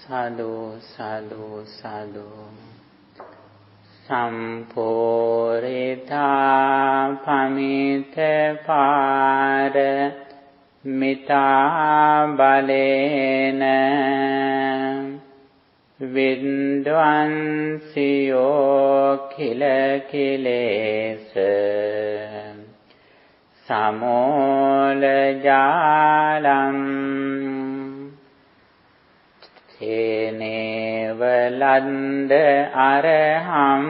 Sadhu, sadhu, sadhu. Sampurita pamita para mita balena vidvansiyo khila kilesa samola jalam Tenevallanda araham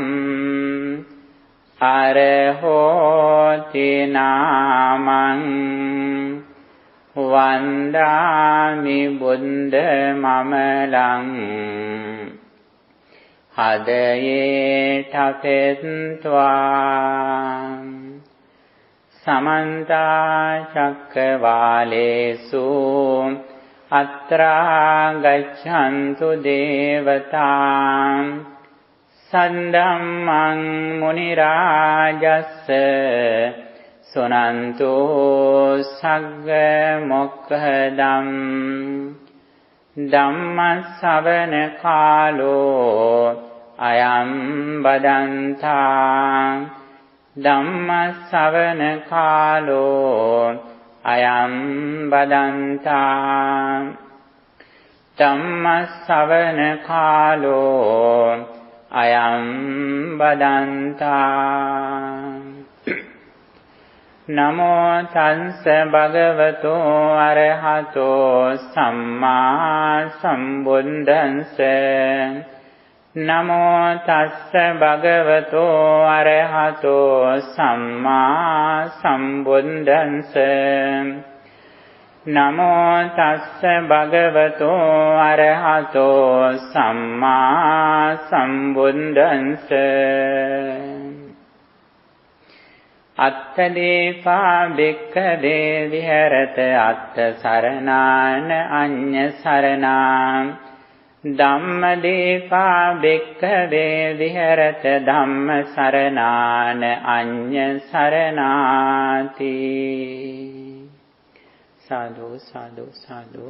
arahoti namang vandami buddha mamalang hadaye tapetva samanta cakkavalesu Atra gaccantu devatam Sandhammang munirajassa Sunantu sagga mokkadam Dhammasavana kalo ayam badanta Dhammasavana kalo ayam badanta Dhammasavana kalo ayam badanta Namo tassa bhagavato arahato samma sambuddhassa Namo tassa bhagavato arahato samma sambuddhassa Namo tassa bhagavato arahato samma sambuddhassa Attadepa bhikkave viharata atta saranana anya saranam Dhammadepa bhikkave viharata dhamma saranana anya saranati Sadhu, sadhu, sadhu.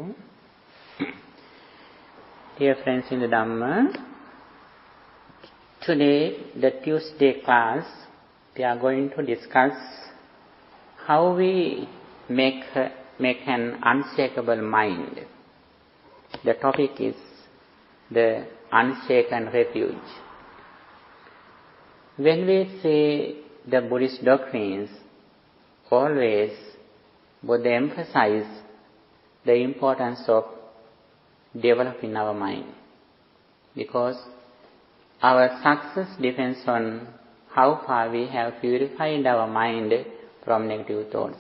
Dear friends in the Dhamma, today, the Tuesday class, we are going to discuss how we make an unshakable mind. The topic is the unshaken refuge. When we say the Buddhist doctrines, always Buddha emphasize the importance of developing our mind, because our success depends on how far we have purified our mind from negative thoughts.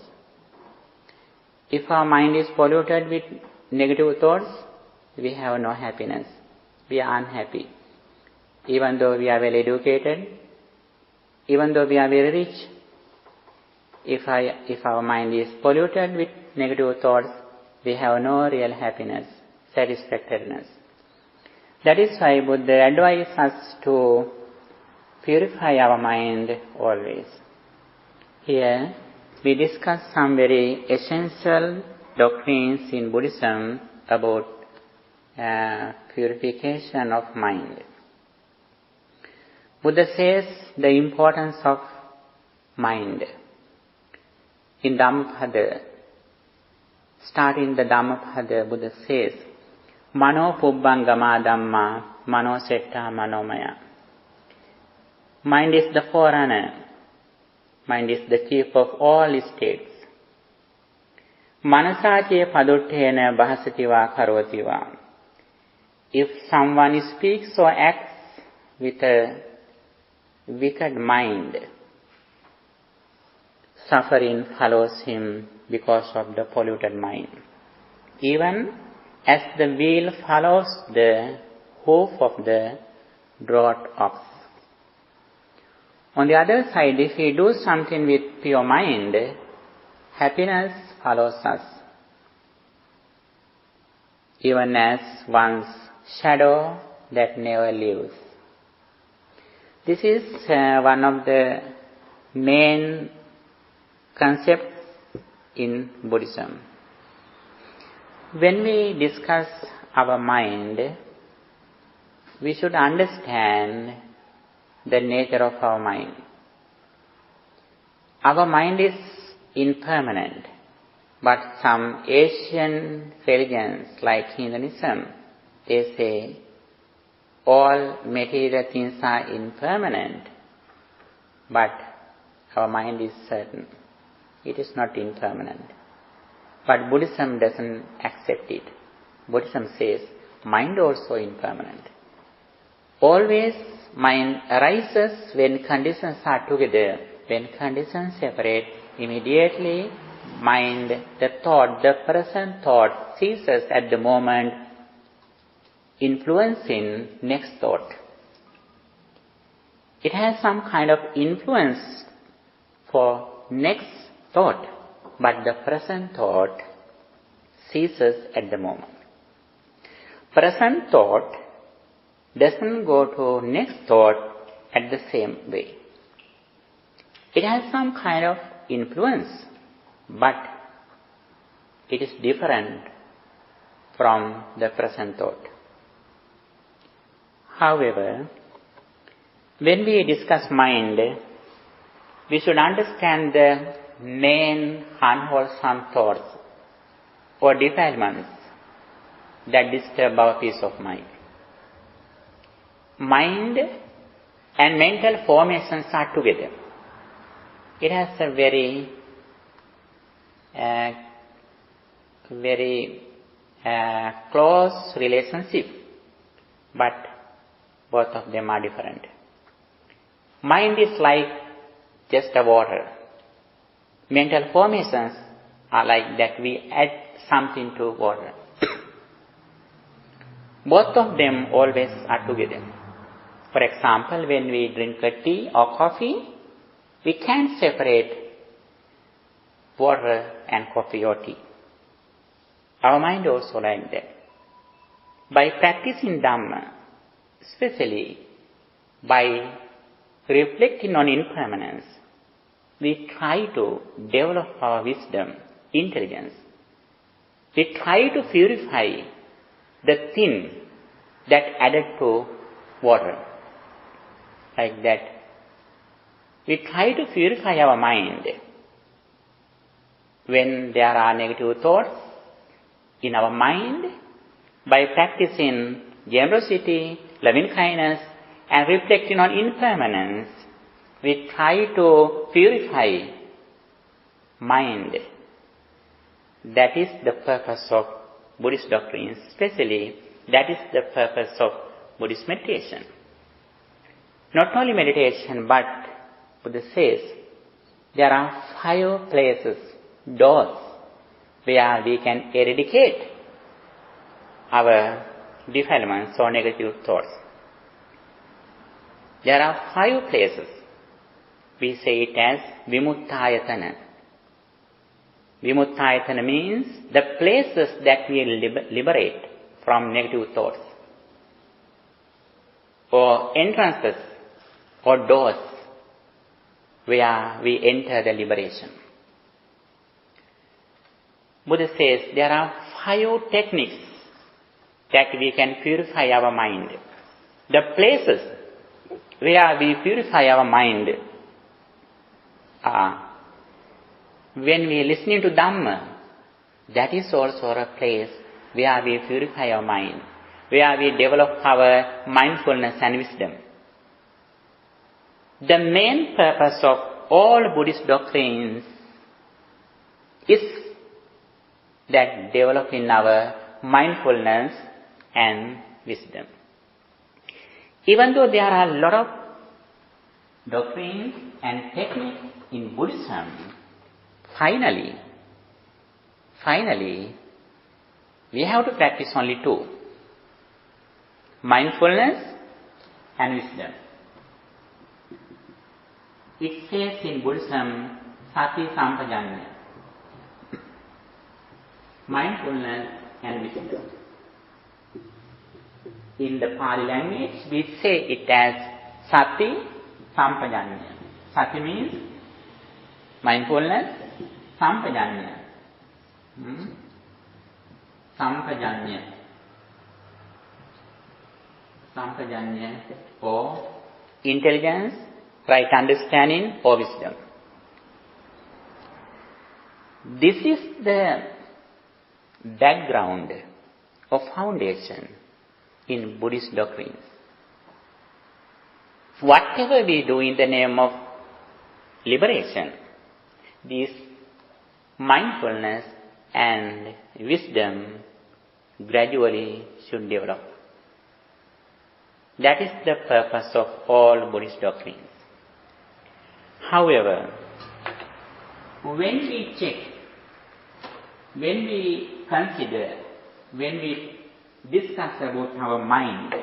If our mind is polluted with negative thoughts, we have no happiness. We are unhappy. Even though we are well educated, even though we are very rich, if our mind is polluted with negative thoughts, we have no real happiness, satisfactoriness. That is why Buddha advises us to purify our mind always. Here we discuss some very essential doctrines in Buddhism about purification of mind. Buddha says the importance of mind. In Dhammapada, starting the Dhammapada, Buddha says, Mano pubbangama dhamma, mano setta manomaya. Mind is the forerunner. Mind is the chief of all states. Manasache paduttena bahasativa karotiva. If someone speaks or acts with a wicked mind, suffering follows him because of the polluted mind. Even as the wheel follows the hoof of the draught ox. On the other side, if we do something with pure mind, happiness follows us. Even as one's shadow that never leaves. This is one of the main concepts in Buddhism. When we discuss our mind, we should understand the nature of our mind. Our mind is impermanent, but some Asian religions like Hinduism, they say all material things are impermanent, but our mind is certain. It is not impermanent. But Buddhism doesn't accept it. Buddhism says mind also impermanent. Always mind arises when conditions are together. When conditions separate, immediately mind, the thought, the present thought ceases at the moment, influencing next thought. It has some kind of influence for next thought, but the present thought ceases at the moment. Present thought doesn't go to next thought at the same way. It has some kind of influence, but it is different from the present thought. However, when we discuss mind, we should understand the main unwholesome thoughts or defilements that disturb our peace of mind. Mind and mental formations are together. It has a very close relationship, but both of them are different. Mind is like just a water. Mental formations are like that we add something to water. Both of them always are together. For example, when we drink a tea or coffee, we can't separate water and coffee or tea. Our mind also like that. By practicing Dhamma, especially by reflecting on impermanence, we try to develop our wisdom, intelligence. We try to purify the thing that added to water. Like that. We try to purify our mind. When there are negative thoughts in our mind, by practicing generosity, loving kindness, and reflecting on impermanence, we try to purify mind. That is the purpose of Buddhist doctrines, especially that is the purpose of Buddhist meditation. Not only meditation, but Buddha says there are 5 places, doors, where we can eradicate our defilements or negative thoughts. There are 5 places. We say it as Vimuttayatana. Vimuttayatana means the places that we liberate from negative thoughts, or entrances or doors where we enter the liberation. Buddha says there are 5 techniques that we can purify our mind. The places where we purify our mind are when we are listening to Dhamma. That is also a place where we purify our mind, where we develop our mindfulness and wisdom. The main purpose of all Buddhist doctrines is that developing our mindfulness and wisdom. Even though there are a lot of doctrines and techniques in Buddhism, finally, we have to practice only 2. Mindfulness and wisdom. It says in Buddhism, Sati Sampajanya. Mindfulness and wisdom. In the Pali language, we say it as Sati Sampajanya. Sati means mindfulness, Sampajanya. Sampajanya. sampajanya or intelligence, right understanding or wisdom. This is the background or foundation in Buddhist doctrines. Whatever we do in the name of liberation, this mindfulness and wisdom gradually should develop. That is the purpose of all Buddhist doctrines. However, when we check, when we consider, when we discuss about our mind,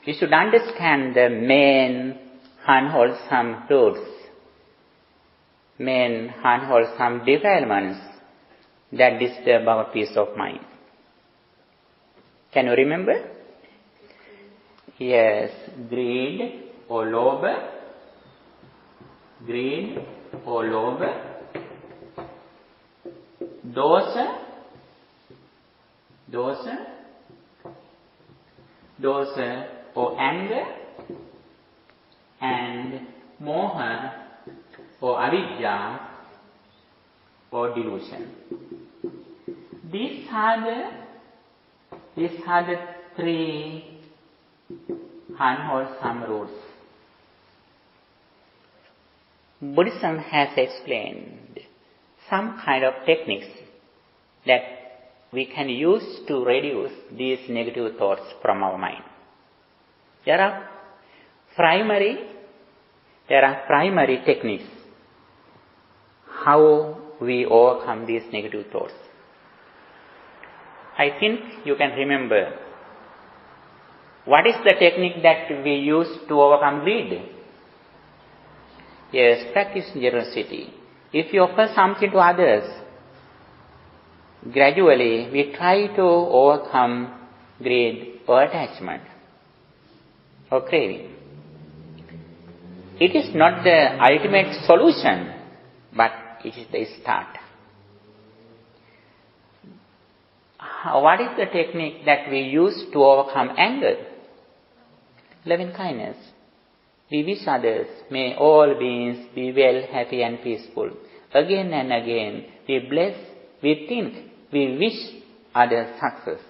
we should understand the main unwholesome roots, main unwholesome defilements that disturb our peace of mind. Can you remember? Yes, greed or lobha, dosa or anger, and moha or avidya or delusion. These are the three unwholesome roots. Buddhism has explained some kind of techniques that we can use to reduce these negative thoughts from our mind. There are primary techniques how we overcome these negative thoughts. I think you can remember. What is the technique that we use to overcome greed? Yes, practice generosity. If you offer something to others, gradually we try to overcome greed or attachment or craving. It is not the ultimate solution, but it is the start. What is the technique that we use to overcome anger? Loving kindness. We wish others, may all beings be well, happy and peaceful. Again and again, we bless, we think, we wish others success.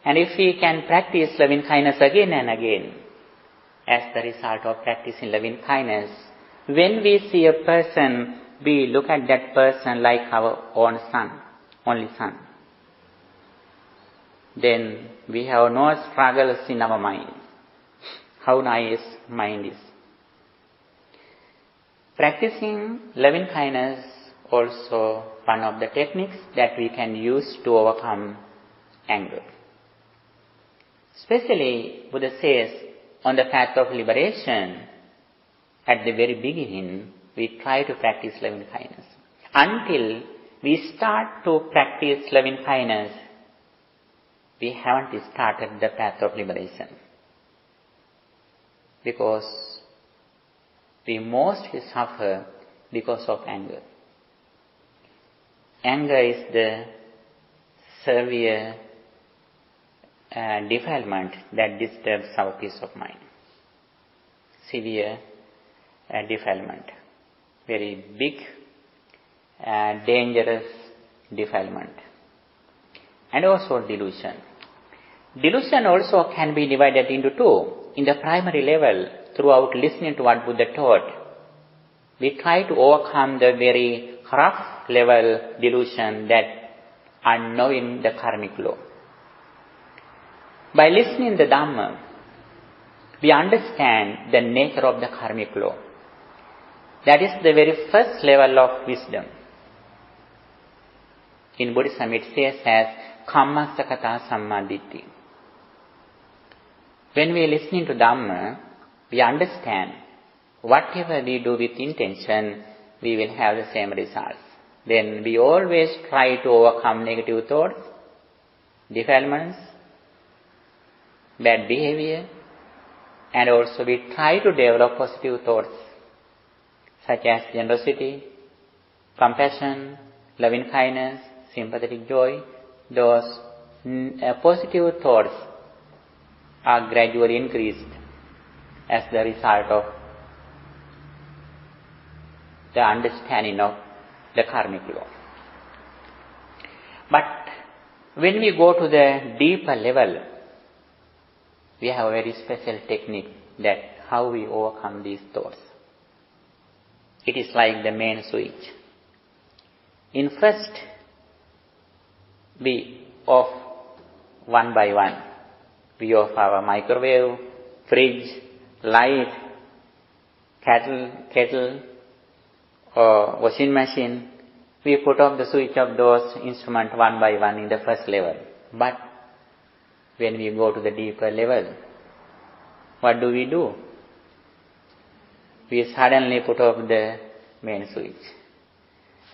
And if we can practice loving kindness again and again, as the result of practicing loving kindness, when we see a person, we look at that person like our own son, only son. Then we have no struggles in our mind. How nice mind is. Practicing loving kindness also one of the techniques that we can use to overcome anger. Especially Buddha says on the path of liberation, at the very beginning, we try to practice loving kindness. Until we start to practice loving kindness, we haven't started the path of liberation. Because we mostly suffer because of anger. Anger is the severe defilement that disturbs our peace of mind. Severe defilement. Very big, dangerous defilement. And also delusion. Delusion also can be divided into two. In the primary level, throughout listening to what Buddha taught, we try to overcome the very rough level delusion that unknowing the karmic law. By listening the Dhamma, we understand the nature of the karmic law. That is the very first level of wisdom. In Buddhism it says as Kammasakata Sammaditthi. When we are listening to Dhamma, we understand whatever we do with intention, we will have the same results. Then we always try to overcome negative thoughts, defilements, bad behavior, and also we try to develop positive thoughts such as generosity, compassion, loving kindness, sympathetic joy. Those positive thoughts are gradually increased as the result of the understanding of the karmic law. But when we go to the deeper level, we have a very special technique that how we overcome these thoughts. It is like the main switch. In first, we off one by one. We off our microwave, fridge, light, kettle, or washing machine. We put off the switch of those instruments one by one in the first level. But when we go to the deeper level, what do? We suddenly put off the main switch.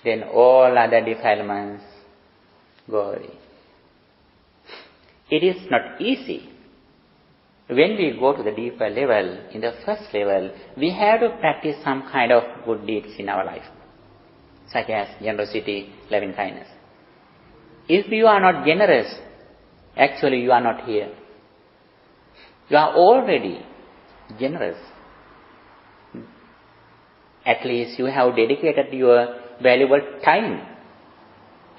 Then all other defilements go away. It is not easy. When we go to the deeper level, in the first level, we have to practice some kind of good deeds in our life, such as generosity, loving kindness. If you are not generous, actually you are not here. You are already generous. At least you have dedicated your valuable time.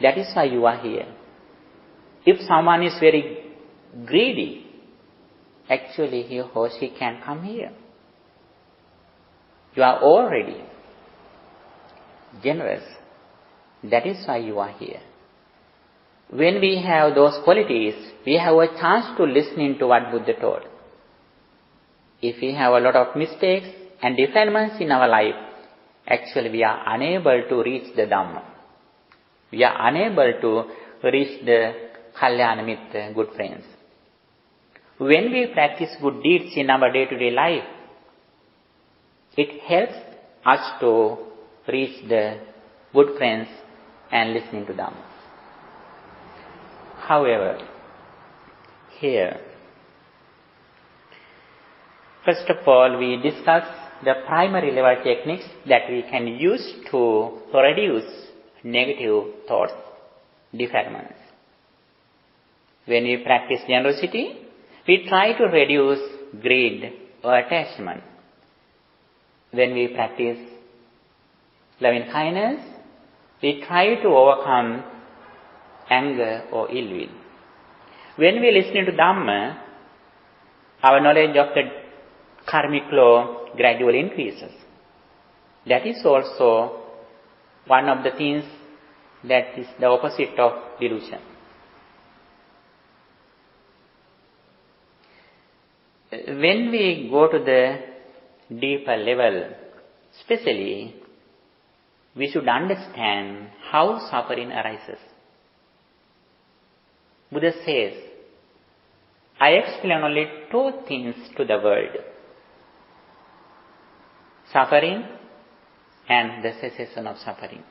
That is why you are here. If someone is very greedy, actually he or she can come here. You are already generous. That is why you are here. When we have those qualities, we have a chance to listen to what Buddha taught. If we have a lot of mistakes and defilements in our life, actually we are unable to reach the Dhamma. We are unable to reach the Kalyana Mitra, good friends. When we practice good deeds in our day-to-day life, it helps us to reach the good friends and listening to them. However, here, first of all, we discuss the primary level techniques that we can use to reduce negative thoughts, defilements. When we practice generosity, we try to reduce greed or attachment. When we practice loving kindness, we try to overcome anger or ill will. When we listen to Dhamma, our knowledge of the karmic law gradually increases. That is also one of the things that is the opposite of delusion. When we go to the deeper level, especially, we should understand how suffering arises. Buddha says, I explain only two things to the world: suffering and the cessation of suffering.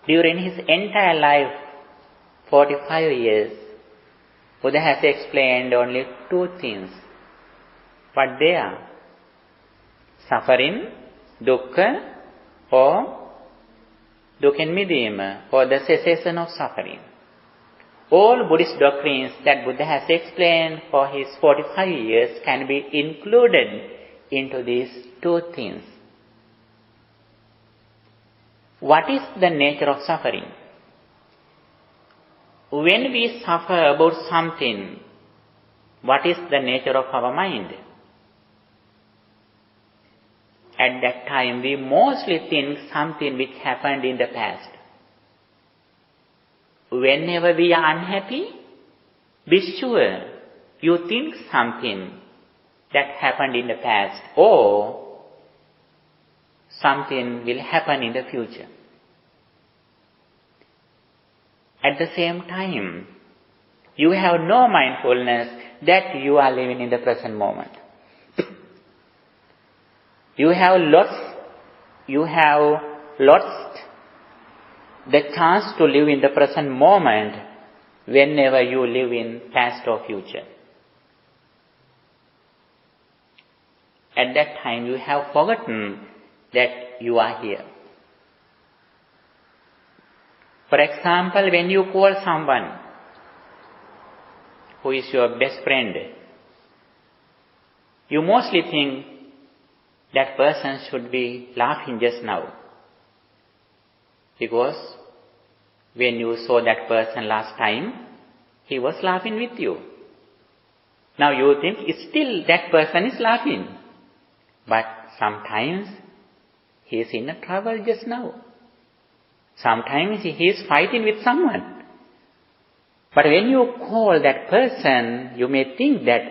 During his entire life, 45 years, Buddha has explained only two things. What they are? Suffering, dukkha, or dukkhen midima, or the cessation of suffering. All Buddhist doctrines that Buddha has explained for his 45 years can be included into these two things. What is the nature of suffering? When we suffer about something, what is the nature of our mind? At that time, we mostly think something which happened in the past. Whenever we are unhappy, be sure you think something that happened in the past or something will happen in the future. At the same time, you have no mindfulness that you are living in the present moment. You have lost the chance to live in the present moment whenever you live in past or future. At that time, you have forgotten that you are here. For example, when you call someone, who is your best friend, you mostly think that person should be laughing just now. Because when you saw that person last time, he was laughing with you. Now you think still that person is laughing. But sometimes he is in a trouble just now. Sometimes he is fighting with someone. But when you call that person, you may think that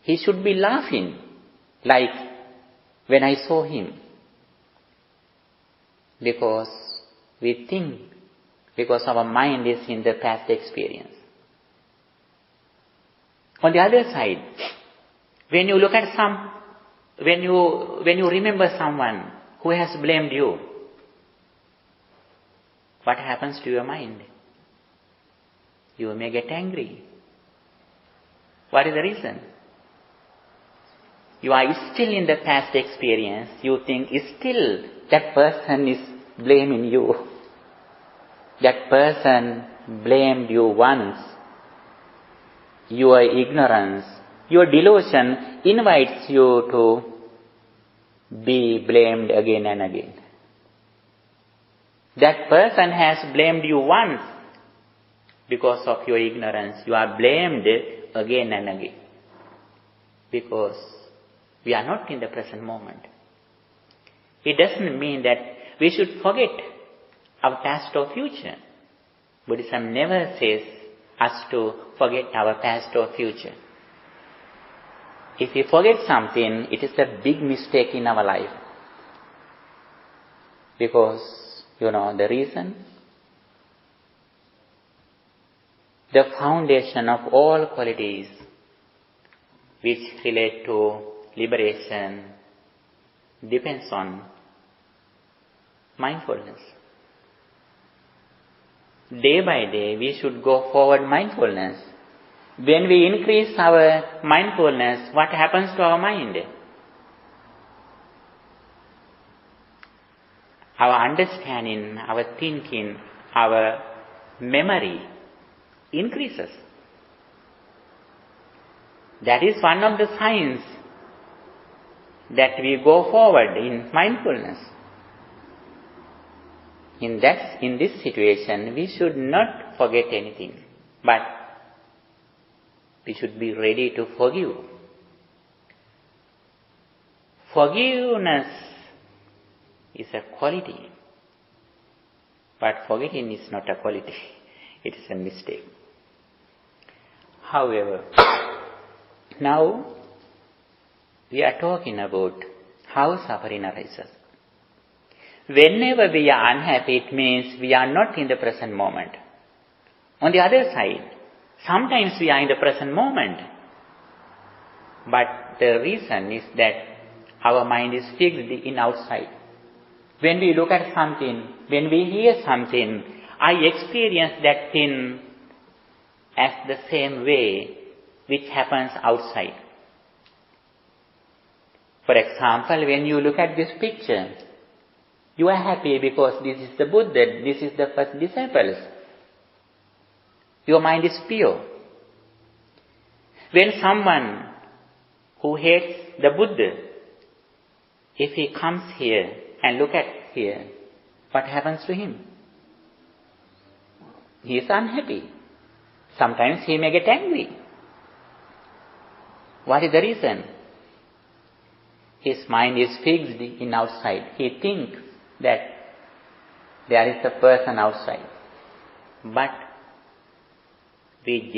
he should be laughing, like when I saw him. Because we think, because our mind is in the past experience. On the other side, when you look at when you remember someone who has blamed you, what happens to your mind? You may get angry. What is the reason? You are still in the past experience. You think still that person is blaming you. That person blamed you once. Your ignorance, your delusion invites you to be blamed again and again. That person has blamed you once. Because of your ignorance, you are blamed again and again. Because we are not in the present moment. It doesn't mean that we should forget our past or future. Buddhism never says us to forget our past or future. If we forget something, it is a big mistake in our life. Because, the reason? The foundation of all qualities which relate to liberation depends on mindfulness. Day by day, we should go forward mindfulness. When we increase our mindfulness, what happens to our mind? Our understanding, our thinking, our memory increases. That is one of the signs that we go forward in mindfulness. In this situation, we should not forget anything, but we should be ready to forgive. Forgiveness is a quality, but forgetting is not a quality. It is a mistake. However, now we are talking about how suffering arises. Whenever we are unhappy, it means we are not in the present moment. On the other side, sometimes we are in the present moment, but the reason is that our mind is fixed in outside. When we look at something, when we hear something, I experience that thing as the same way which happens outside. For example, when you look at this picture, you are happy because this is the Buddha, this is the first disciples. Your mind is pure. When someone who hates the Buddha, if he comes here and look at here, what happens to him? He is unhappy. Sometimes he may get angry. What is the reason? His mind is fixed in outside. He thinks that there is a person outside. But we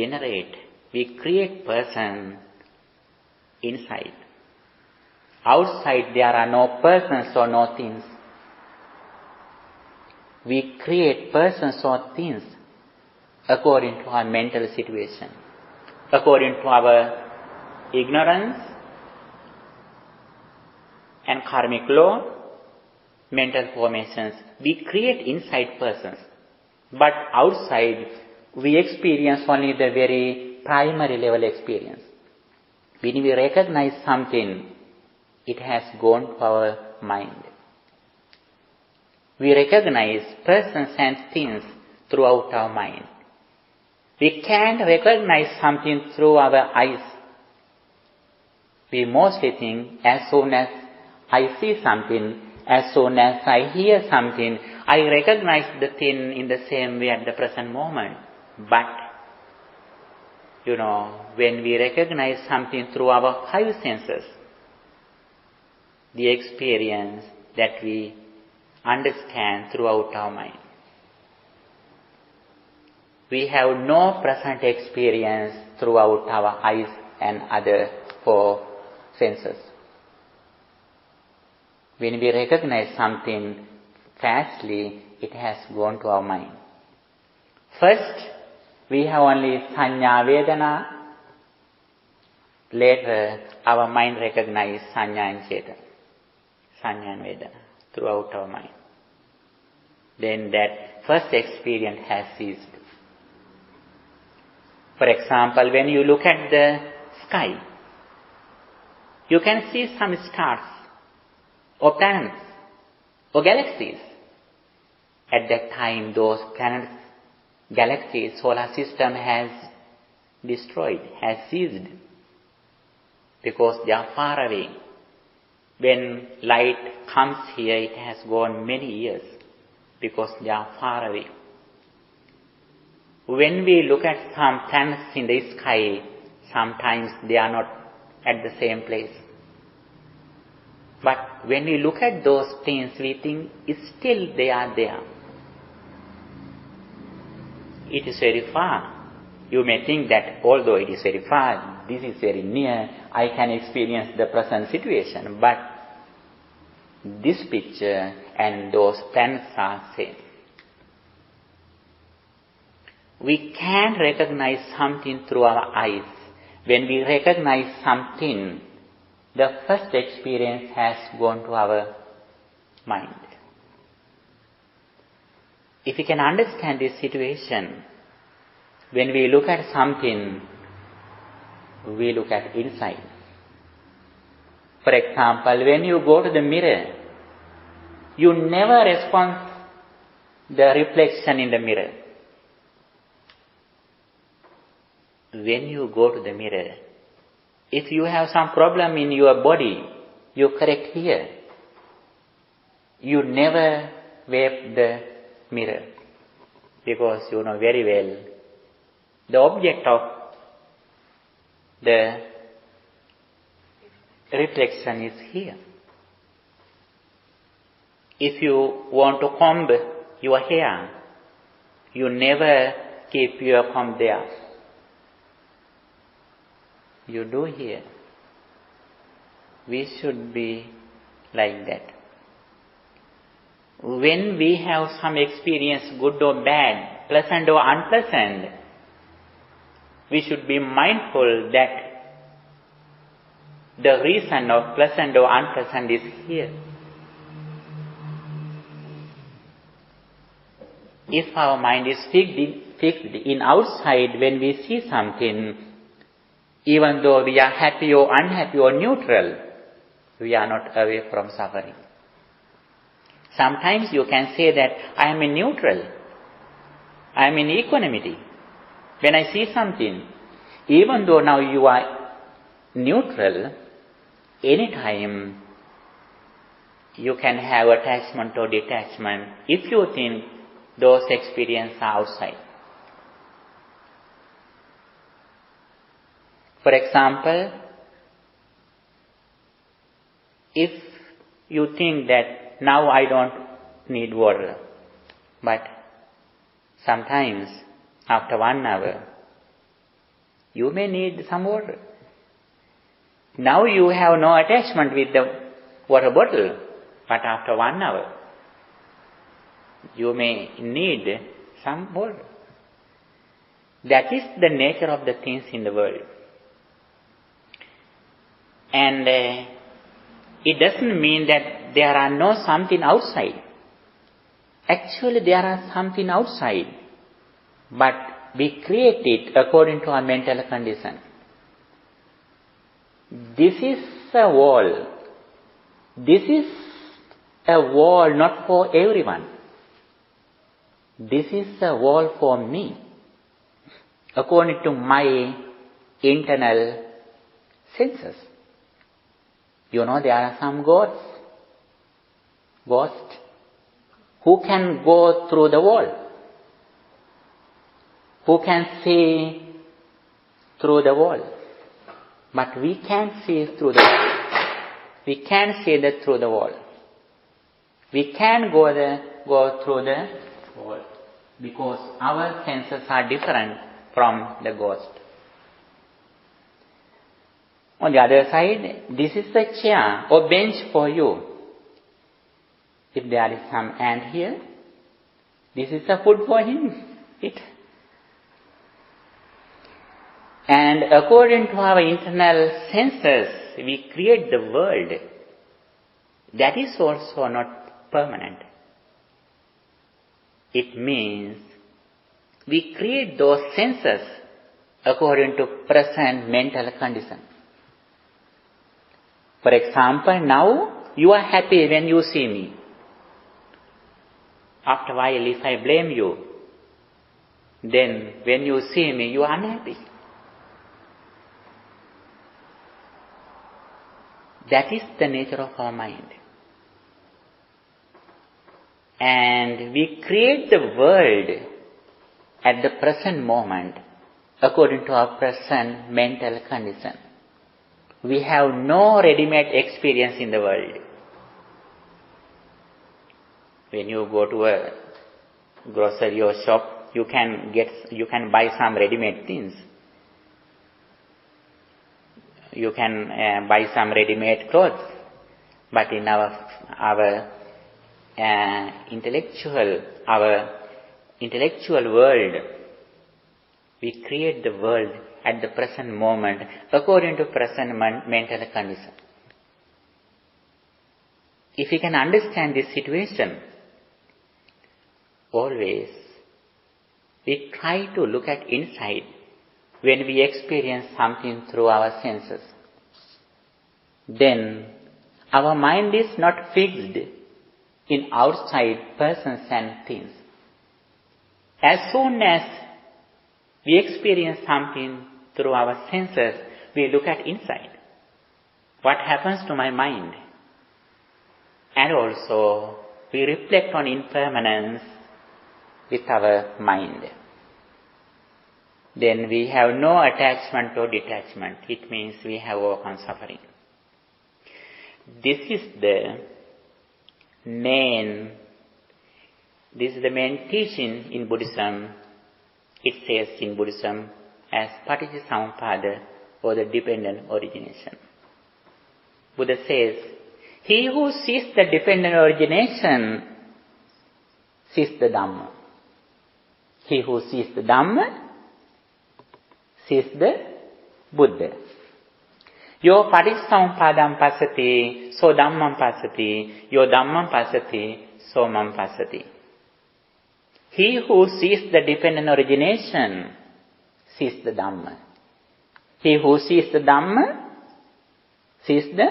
create person inside. Outside there are no persons or no things. We create persons or things according to our mental situation, according to our ignorance and karmic law, mental formations. We create inside persons, but outside we experience only the very primary level experience. When we recognize something, it has gone to our mind. We recognize persons and things throughout our mind. We can't recognize something through our eyes. We mostly think as soon as I see something, as soon as I hear something, I recognize the thing in the same way at the present moment. But, when we recognize something through our five senses, the experience that we understand throughout our mind, we have no present experience throughout our eyes and other four senses. When we recognize something fastly, it has gone to our mind. First, we have only sanya vedana. Later, our mind recognizes sanya and cetana, sanya and vedana throughout our mind. Then that first experience has ceased. For example, when you look at the sky, you can see some stars or planets or galaxies. At that time, those planets, galaxies, solar system has destroyed, has ceased, because they are far away. When light comes here, it has gone many years, because they are far away. When we look at some planets in the sky, sometimes they are not at the same place. But when we look at those things, we think still they are there. It is very far. You may think that although it is very far, this is very near, I can experience the present situation. But this picture and those planets are same. We can recognize something through our eyes. When we recognize something, the first experience has gone to our mind. If we can understand this situation, when we look at something, we look at inside. For example, when you go to the mirror, you never respond the reflection in the mirror. When you go to the mirror, if you have some problem in your body, you correct here. You never wave the mirror, because you know very well the object of the reflection is here. If you want to comb your hair, you never keep your comb there. You do here. We should be like that. When we have some experience, good or bad, pleasant or unpleasant, we should be mindful that the reason of pleasant or unpleasant is here. If our mind is fixed in outside, when we see something, even though we are happy or unhappy or neutral, we are not away from suffering. Sometimes you can say that I am in neutral, I am in equanimity. When I see something, even though now you are neutral, anytime you can have attachment or detachment if you think those experiences are outside. For example, if you think that now I don't need water, but sometimes after 1 hour, you may need some water. Now you have no attachment with the water bottle, but after 1 hour, you may need some water. That is the nature of the things in the world. And it doesn't mean that there are no something outside. Actually, there are something outside, but we create it according to our mental condition. This is a wall. This is a wall not for everyone. This is a wall for me. according to my internal senses. You know, there are some ghosts who can go through the wall, who can see through the wall, but we can't see through the wall. We can't see that through the wall. We can't go through the wall because our senses are different from the ghost. On the other side, this is a chair or bench for you. If there is some ant here, this is a food for him. And according to our internal senses, we create the world. That is also not permanent. It means we create those senses according to present mental condition. For example, now you are happy when you see me. After a while, if I blame you, then when you see me, you are unhappy. That is the nature of our mind. And we create the world at the present moment according to our present mental condition. We have no ready-made experience in the world. When you go to a grocery or shop, you can buy some ready-made things. You can buy some ready-made clothes. But in our intellectual world, we create the world at the present moment according to present mental condition. If we can understand this situation, always we try to look at inside when we experience something through our senses. Then our mind is not fixed in outside persons and things. As soon as we experience something through our senses, we look at inside. What happens to my mind? And also, we reflect on impermanence with our mind. Then we have no attachment or detachment. It means we have overcome suffering. This is the main teaching in Buddhism. It says in Buddhism as Paticcasamuppada or the dependent origination. Buddha says, he who sees the dependent origination sees the Dhamma. He who sees the Dhamma sees the Buddha. Yo paticcasamuppadam passati, so dhammam passati, yo dhammam passati, so mam passati. He who sees the dependent origination sees the Dhamma. He who sees the Dhamma sees the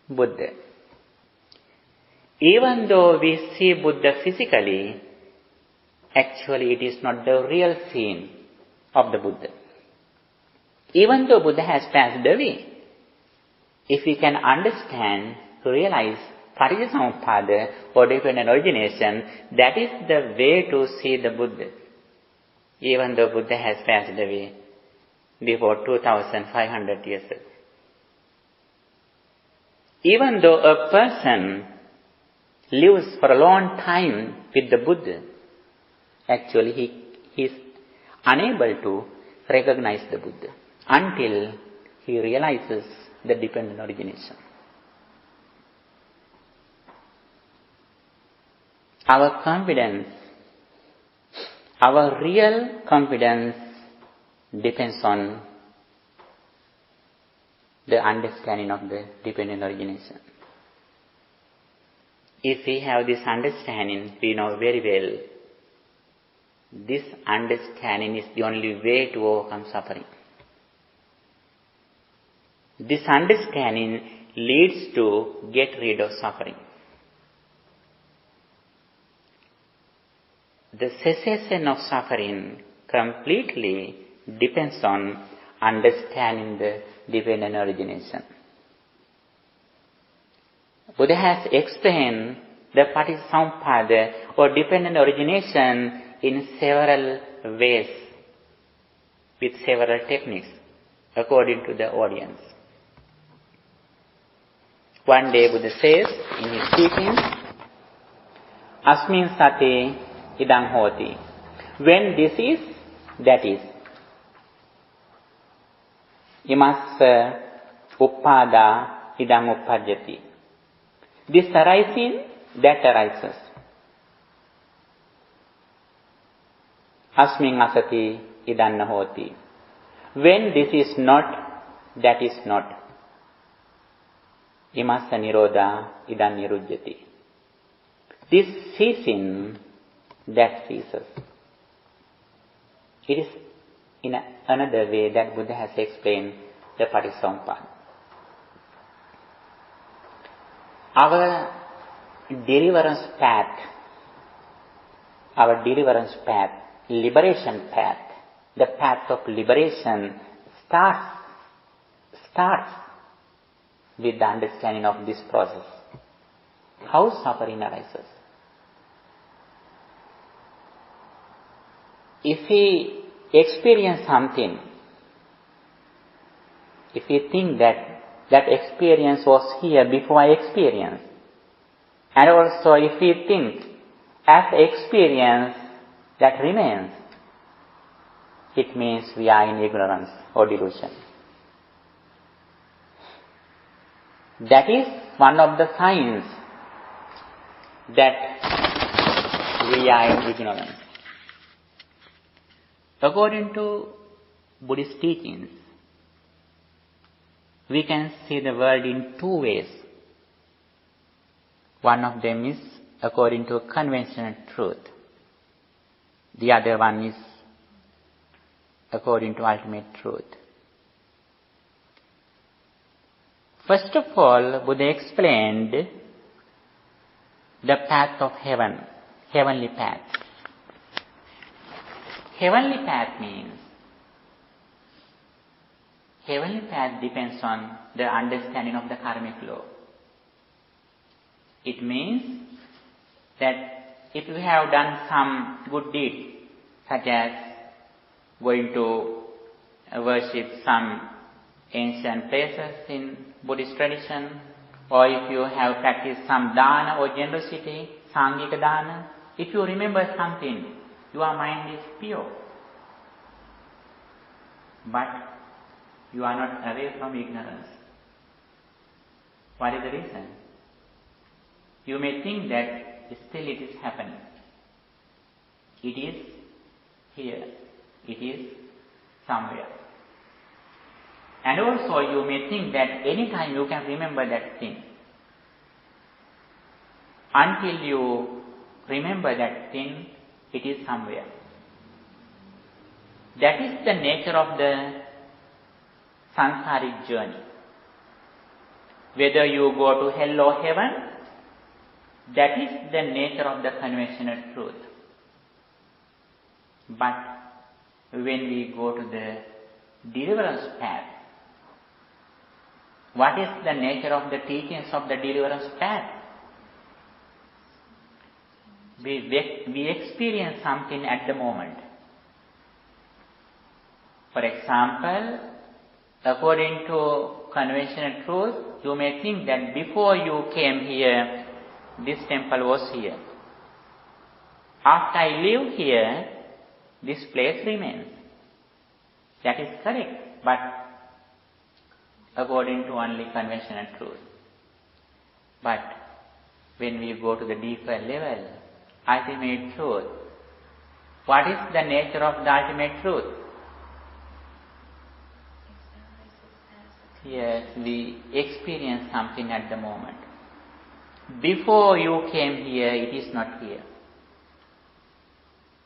Buddha. Even though we see Buddha physically, actually it is not the real scene of the Buddha. Even though Buddha has passed away, if we can understand, realize Paticcasamuppada or dependent origination, that is the way to see the Buddha. Even though Buddha has passed away before 2500 years ago. Even though a person lives for a long time with the Buddha, actually he is unable to recognize the Buddha until he realizes the dependent origination. Our confidence, our real confidence depends on the understanding of the dependent origination. If we have this understanding, we know very well, this understanding is the only way to overcome suffering. This understanding leads to get rid of suffering. The cessation of suffering completely depends on understanding the dependent origination. Buddha has explained the Paticcasamuppada or dependent origination in several ways, with several techniques, according to the audience. One day Buddha says in his teachings, Asmin sate idang hoti. When this is, that is. Imassa uppada idang uppajjati. This arising, that arises. Asmin asati idang nahoti. When this is not, that is not. Imassa nirodha idang nirujjati. This ceasing, that ceases. It is in another way that Buddha has explained the Paticcasamuppada. Our deliverance path, liberation path, the path of liberation starts with the understanding of this process. How suffering arises. If we experience something, if we think that experience was here before I experienced, and also if we think as experience that remains, it means we are in ignorance or delusion. That is one of the signs that we are in ignorance. According to Buddhist teachings, we can see the world in two ways. One of them is according to conventional truth. The other one is according to ultimate truth. First of all, Buddha explained the path of heaven, heavenly path. Heavenly path means, heavenly path depends on the understanding of the karmic law. It means that if we have done some good deed, such as going to worship some ancient places in Buddhist tradition, or if you have practiced some dana or generosity, sangika dana, if you remember something, your mind is pure. But you are not away from ignorance. What is the reason? You may think that still it is happening. It is here. It is somewhere. And also you may think that any time you can remember that thing. Until you remember that thing, it is somewhere. That is the nature of the sansaric journey. Whether you go to hell or heaven, that is the nature of the conventional truth. But when we go to the deliverance path, what is the nature of the teachings of the deliverance path? We experience something at the moment. For example, according to conventional truth, you may think that before you came here, this temple was here. After I live here, this place remains. That is correct, but according to only conventional truth. But when we go to the deeper level, ultimate truth, what is the nature of the ultimate truth? Yes, we experience something at the moment. Before you came here, it is not here.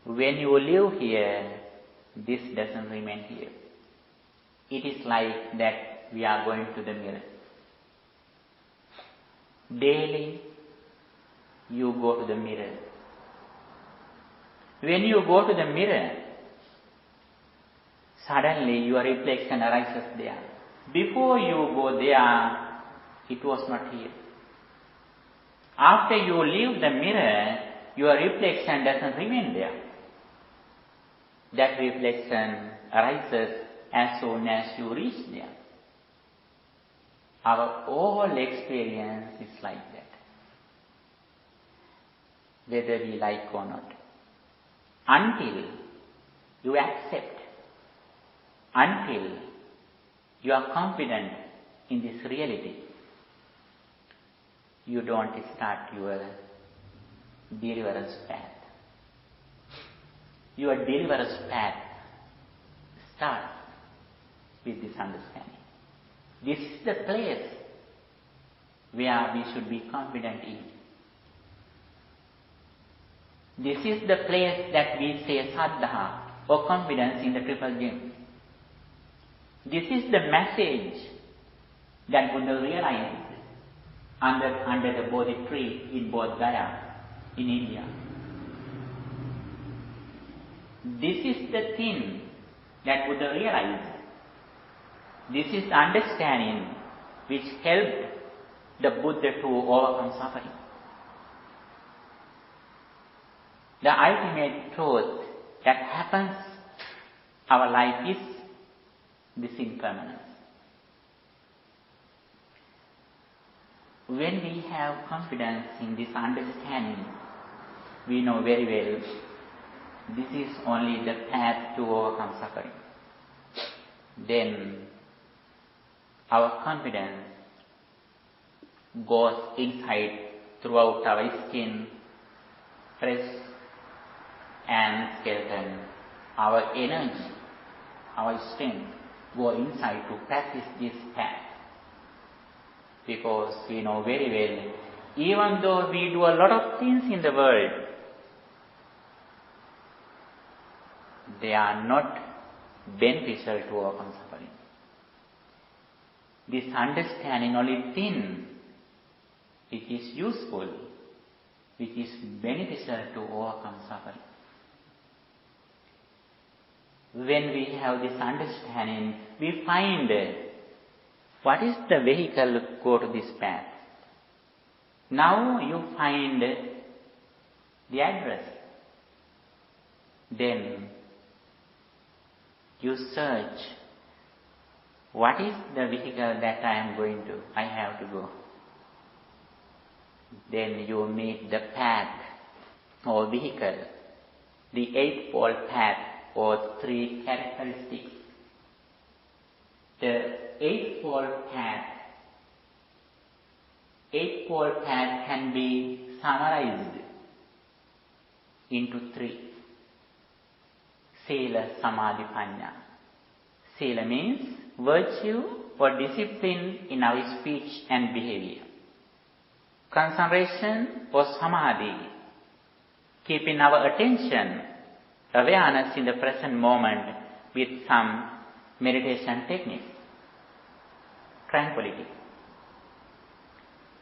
When you live here, this doesn't remain here. It is like that we are going to the mirror. Daily, you go to the mirror. When you go to the mirror, Suddenly your reflection arises there. Before you go there, it was not here. After you leave the mirror, your reflection doesn't remain there. That reflection arises as soon as you reach there. Our whole experience is like that, whether we like or not. Until you accept, until you are confident in this reality, you don't start your deliverance path. Your deliverance path starts with this understanding. This is the place where we should be confident in. This is the place that we say Saddha or confidence in the triple gem. This is the message that Buddha realized under the Bodhi tree in Bodh Gaya in India. This is the thing that Buddha realized. This is the understanding which helped the Buddha to overcome suffering. The ultimate truth that happens our life is this impermanence. When we have confidence in this understanding, we know very well this is only the path to overcome suffering. Then our confidence goes inside throughout our skin, flesh and skeleton. Our energy, our strength go inside to practice this path. Because we know very well, even though we do a lot of things in the world, they are not beneficial to overcome suffering. This understanding only thing which is useful, which is beneficial to overcome suffering. When we have this understanding, we find what is the vehicle to go to this path. Now you find the address. Then you search, what is the vehicle that I have to go. Then you meet the path or vehicle, the eightfold path or three characteristics. The eightfold path can be summarized into three. Sila, Samadhi, Panya. Sila means virtue or discipline in our speech and behavior. Concentration or Samadhi, keeping our attention, awareness in the present moment with some meditation techniques. Tranquility.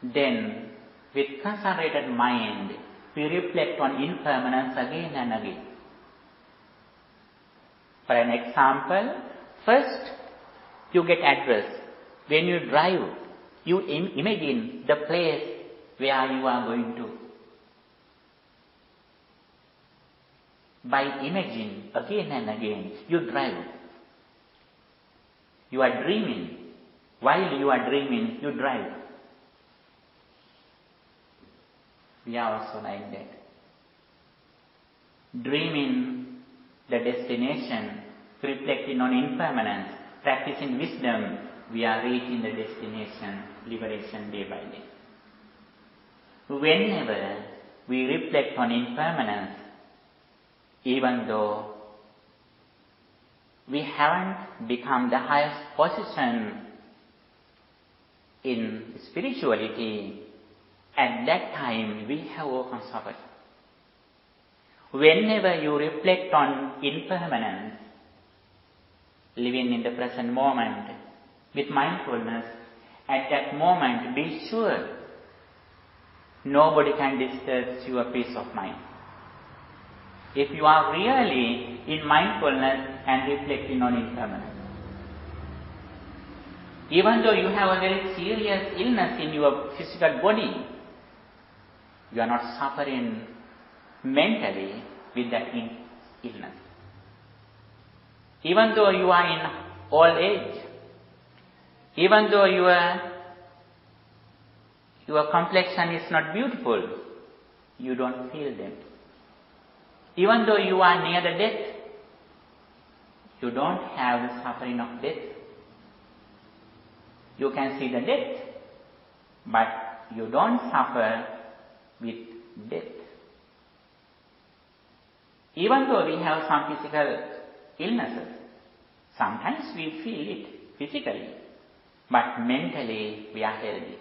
Then, with concentrated mind, we reflect on impermanence again and again. For an example, first you get address. When you drive, you imagine the place where you are going to. By imagining again and again, you drive. You are dreaming. While you are dreaming, you drive. We are also like that. Dreaming the destination, reflecting on impermanence, practicing wisdom, we are reaching the destination, liberation day by day. Whenever we reflect on impermanence, even though we haven't become the highest position in spirituality, at that time we have overcome suffering. Whenever you reflect on impermanence, living in the present moment with mindfulness, at that moment be sure nobody can disturb your peace of mind. if you are really in mindfulness and reflecting on impermanence. Even though you have a very serious illness in your physical body, you are not suffering mentally with that illness. Even though you are in old age, even though your complexion is not beautiful, you don't feel them. Even though you are near the death, you don't have the suffering of death. You can see the death, but you don't suffer with death. Even though we have some physical illnesses, sometimes we feel it physically, but mentally we are healthy.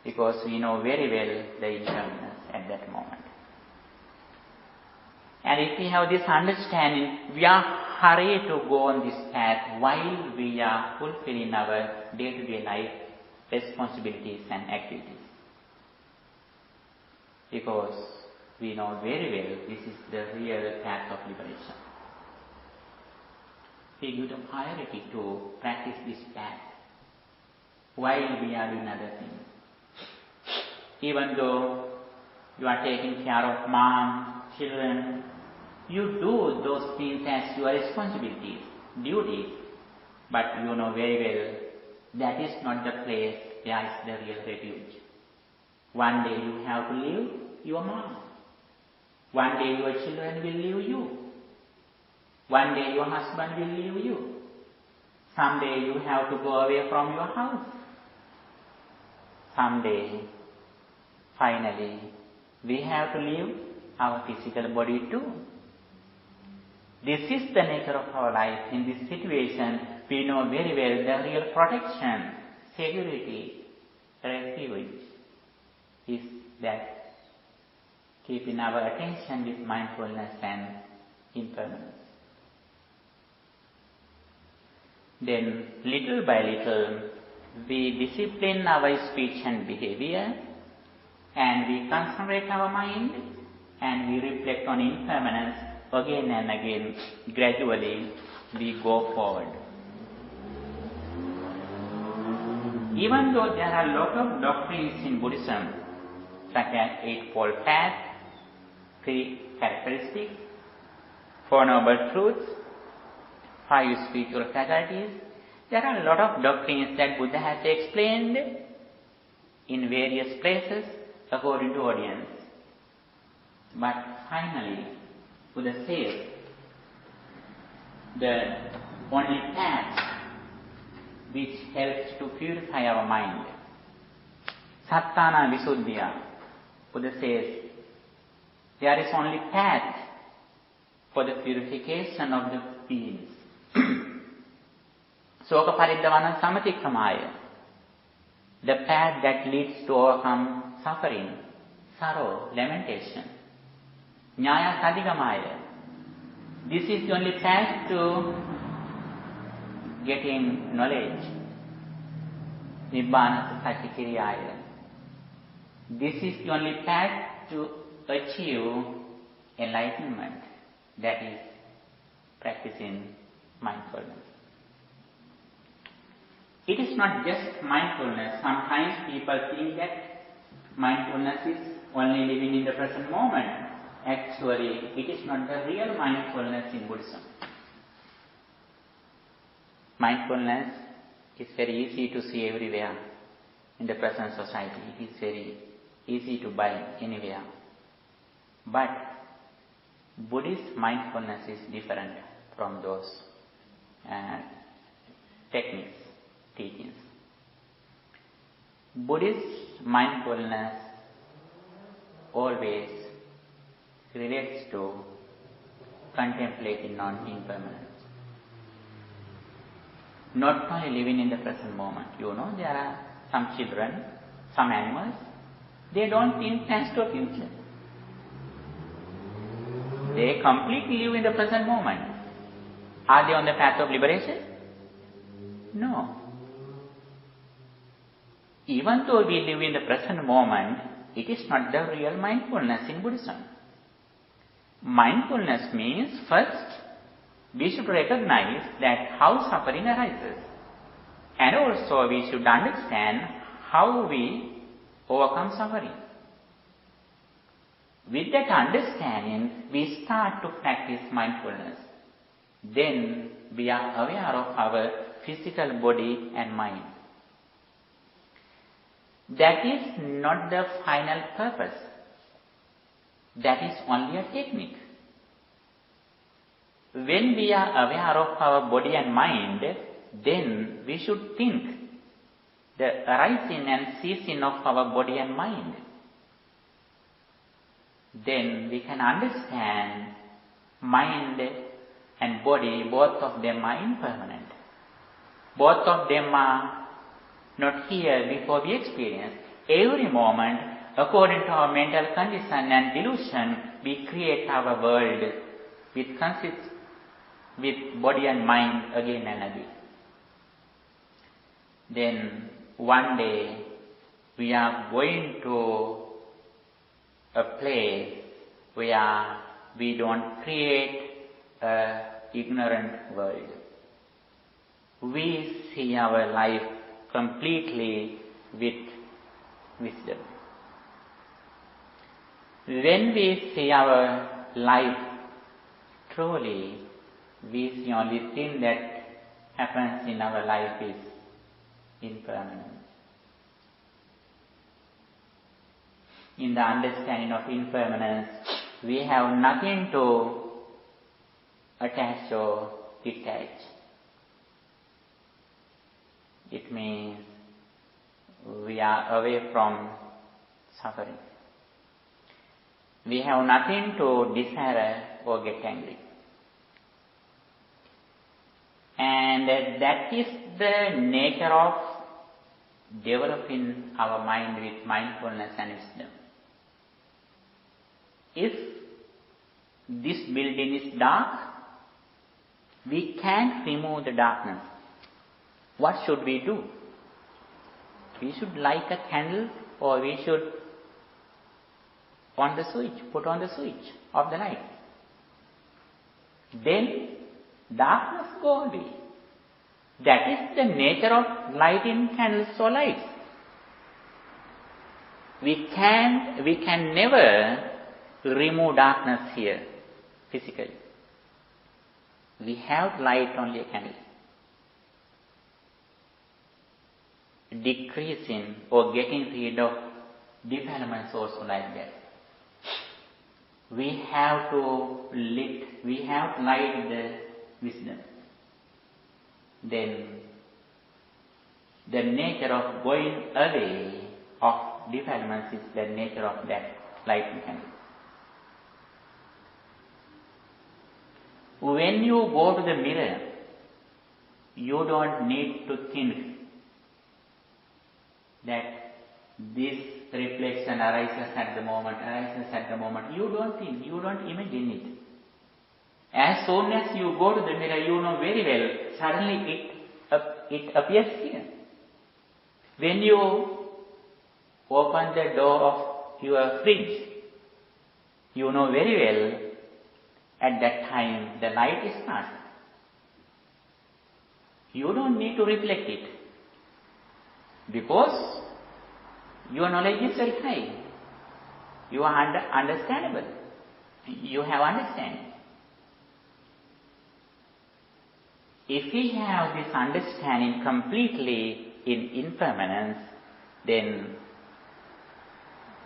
Because we know very well the impermanence at that moment. And if we have this understanding, we are hurried to go on this path while we are fulfilling our day-to-day life responsibilities and activities. Because we know very well this is the real path of liberation. We give the priority to practice this path while we are doing other things. Even though you are taking care of mom, children, you do those things as your responsibilities, duties, but you know very well that is not the place where is the real refuge. One day you have to leave your mom. One day your children will leave you. One day your husband will leave you. Someday you have to go away from your house. Someday, finally, we have to leave our physical body too. This is the nature of our life. In this situation, we know very well the real protection, security, refuge is that keeping our attention with mindfulness and impermanence. Then, little by little, we discipline our speech and behavior, and we concentrate our mind, and we reflect on impermanence again and again. Gradually, we go forward. Even though there are a lot of doctrines in Buddhism, such as Eightfold Path, 3 characteristics, 4 noble truths, 5 spiritual faculties, there are a lot of doctrines that Buddha has explained in various places according to audience. But finally, Buddha says, the only path which helps to purify our mind, Sattana Visuddhya, Buddha says, there is only path for the purification of the beings. Soka Paridavana Samatikkamaya, the path that leads to overcome suffering, sorrow, lamentation. Nyaya Sadigamaya, this is the only path to getting knowledge. Nibbana Satikiriyaya, this is the only path to achieve enlightenment, that is practicing mindfulness. It is not just mindfulness. Sometimes people think that mindfulness is only living in the present moment. Actually, it is not the real mindfulness in Buddhism. Mindfulness is very easy to see everywhere in the present society. It is very easy to buy anywhere. But Buddhist mindfulness is different from those techniques, teachings. Buddhist mindfulness always relates to contemplating non-impermanence. Not only living in the present moment. You know, there are some children, some animals, they don't think plans to a future. They completely live in the present moment. Are they on the path of liberation? No. Even though we live in the present moment, it is not the real mindfulness in Buddhism. Mindfulness means first we should recognize that how suffering arises, and also we should understand how we overcome suffering. With that understanding, we start to practice mindfulness. Then we are aware of our physical body and mind. That is not the final purpose. That is only a technique. When we are aware of our body and mind, then we should think the arising and ceasing of our body and mind. Then we can understand mind and body, both of them are impermanent. Both of them are not here before we experience. Every moment, according to our mental condition and delusion, we create our world which consists with body and mind again and again. Then one day we are going to a place where we don't create an ignorant world. We see our life completely with wisdom. When we see our life truly, we see only thing that happens in our life is impermanent. In the understanding of impermanence, we have nothing to attach or detach. It means we are away from suffering. We have nothing to desire or get angry. And that is the nature of developing our mind with mindfulness and wisdom. If this building is dark, we can't remove the darkness. What should we do? We should light a candle, or we should put on the switch of the light. Then darkness go away. That is the nature of lighting candles or lights. We can never remove darkness here physically. We have to light only a candle. Decreasing or getting rid of defilements also like that. We have to light the wisdom. Then the nature of going away of defilements is the nature of that lighting candle. When you go to the mirror, you don't need to think that this reflection arises at the moment. You don't think, you don't imagine it. As soon as you go to the mirror, you know very well, suddenly it appears here. When you open the door of your fridge, you know very well, at that time the light is not. You don't need to reflect it, because your knowledge is very high. You are understandable. You have understanding. If we have this understanding completely in impermanence, then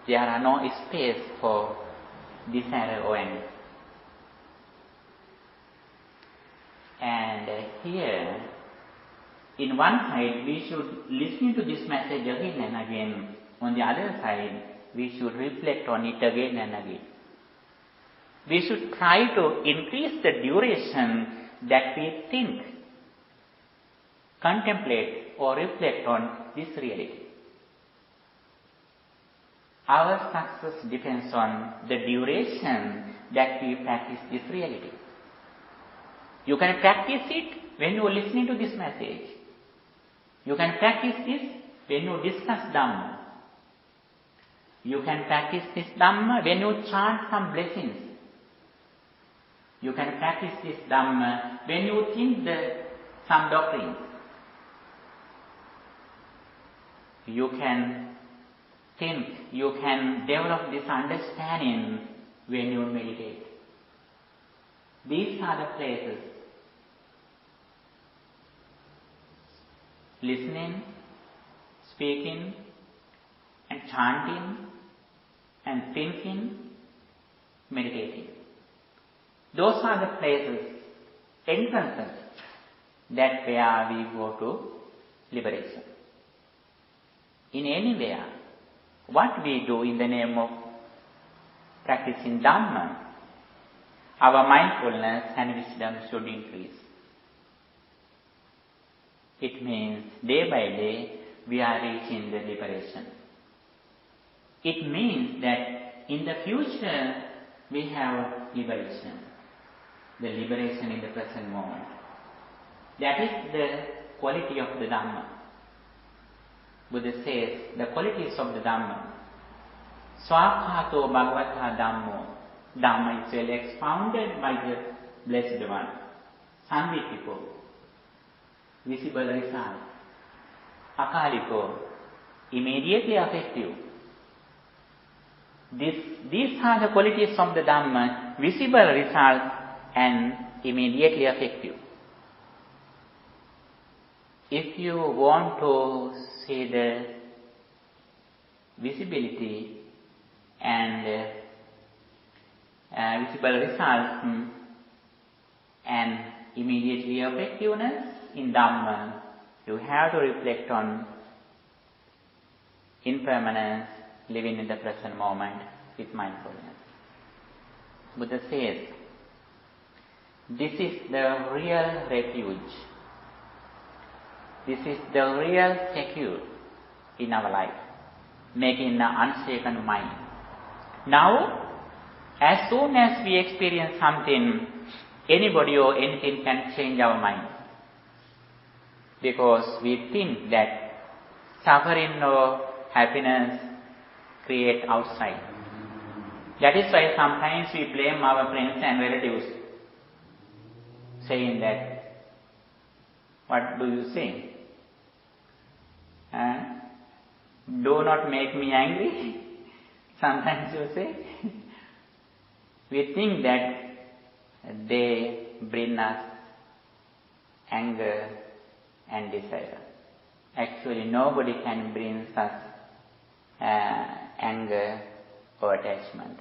there are no space for desire or anger. And here, in one side, we should listen to this message again and again. On the other side, we should reflect on it again and again. We should try to increase the duration that we think, contemplate or reflect on this reality. Our success depends on the duration that we practice this reality. You can practice it when you are listening to this message. You can practice this when you discuss Dhamma. You can practice this Dhamma when you chant some blessings. You can practice this Dhamma when you think some doctrines. You can think, you can develop this understanding when you meditate. These are the places. Listening, speaking, and chanting, and thinking, meditating. Those are the places, entrances, that where we go to liberation. In anywhere, what we do in the name of practicing Dhamma, our mindfulness and wisdom should increase. It means day by day we are reaching the liberation. It means that in the future we have liberation. The liberation in the present moment. That is the quality of the Dhamma. Buddha says the qualities of the Dhamma. Swakhato Bhagavata Dhammo. Dhamma is well expounded by the Blessed One. Sanvitiko. Visible result. Akaliko. Immediately effective. These are the qualities of the Dhamma. Visible result and immediately effective. If you want to see the visibility and visible results and immediately effectiveness in Dhamma, you have to reflect on impermanence, living in the present moment with mindfulness. Buddha says, this is the real refuge. This is the real secure in our life, making an unshaken mind. Now, as soon as we experience something, anybody or anything can change our mind. Because we think that suffering or happiness create outside. That is why sometimes we blame our friends and relatives, saying that, what do you say? Do not make me angry. Sometimes you say. We think that they bring us anger and desire. Actually, nobody can bring us anger or attachment.